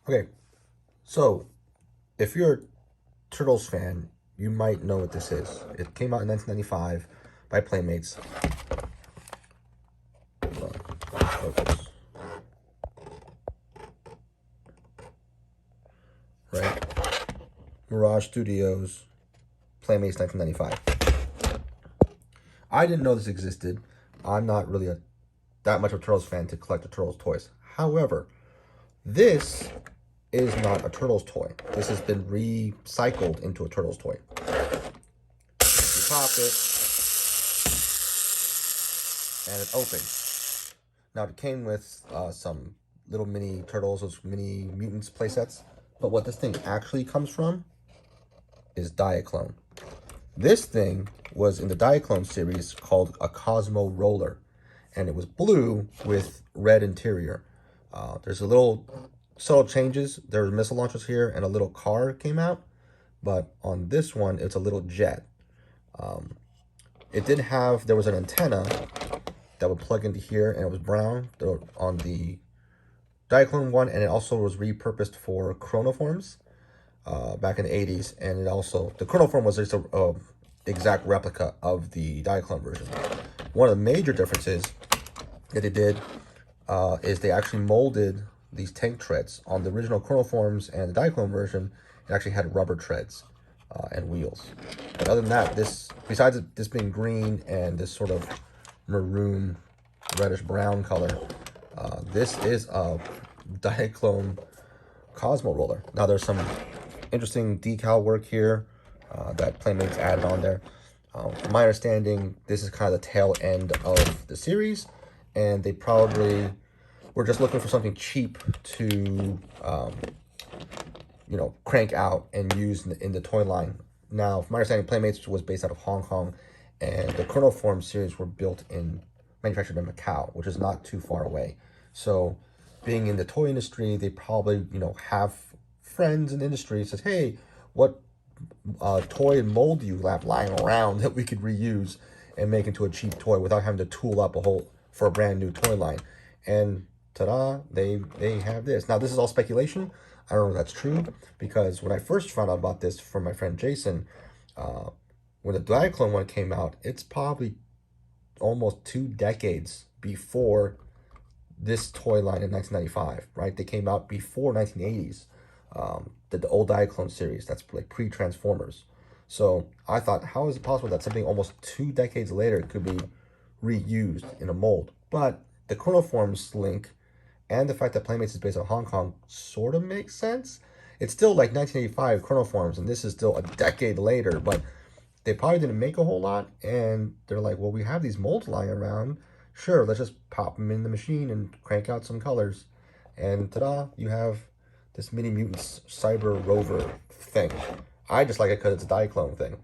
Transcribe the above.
Okay, so if you're a Turtles fan, you might know what this is. It came out in 1995 by Playmates. Focus. Right? Mirage Studios, Playmates 1995. I didn't know this existed. I'm not really that much of a Turtles fan to collect the Turtles toys. However, this is not a Turtles toy. This has been recycled into a Turtles toy. You pop it, and it opens. Now, it came with some little mini Turtles, those mini Mutants playsets. But what this thing actually comes from is Diaclone. This thing was in the Diaclone series called a Cosmo Roller, and it was blue with red interior. There's a little subtle changes. There's missile launchers here, and a little car came out, but on this one, it's a little jet. There was an antenna that would plug into here, and it was brown on the Diaclone one, and it also was repurposed for chronoforms back in the 80s, and the chronoform was just a exact replica of the Diaclone version. One of the major differences that they did is they actually molded these tank treads. On the original chronoforms and the Diaclone version, it actually had rubber treads and wheels. But other than that, besides this being green and this sort of maroon, reddish brown color, this is a Diaclone Cosmo Roller. Now there's some interesting decal work here that Playmates added on there. From my understanding, this is kind of the tail end of the series, and they probably were just looking for something cheap to, crank out and use in the toy line. Now, from my understanding, Playmates was based out of Hong Kong, and the Chronoform series were manufactured in Macau, which is not too far away. So, being in the toy industry, they probably, have friends in the industry says, hey, what toy and mold do you have lying around that we could reuse and make into a cheap toy without having to tool up for a brand new toy line? And ta-da, they have this. Now, this is all speculation. I don't know if that's true, because when I first found out about this from my friend Jason, when the Diaclone one came out, it's probably almost 2 decades before this toy line in 1995, right? They came out before 1980s, the old Diaclone series, that's like pre-Transformers. So I thought, how is it possible that something almost 2 decades later could be reused in a mold? But the Chronoforms link and the fact that Playmates is based out of Hong Kong sort of makes sense. It's still like 1985 Chronoforms, and this is still a decade later, but they probably didn't make a whole lot, and they're like, well, we have these molds lying around. Sure, let's just pop them in the machine and crank out some colors. And ta-da, you have this Mini Mutants Cyber Rover thing. I just like it because it's a Diaclone thing.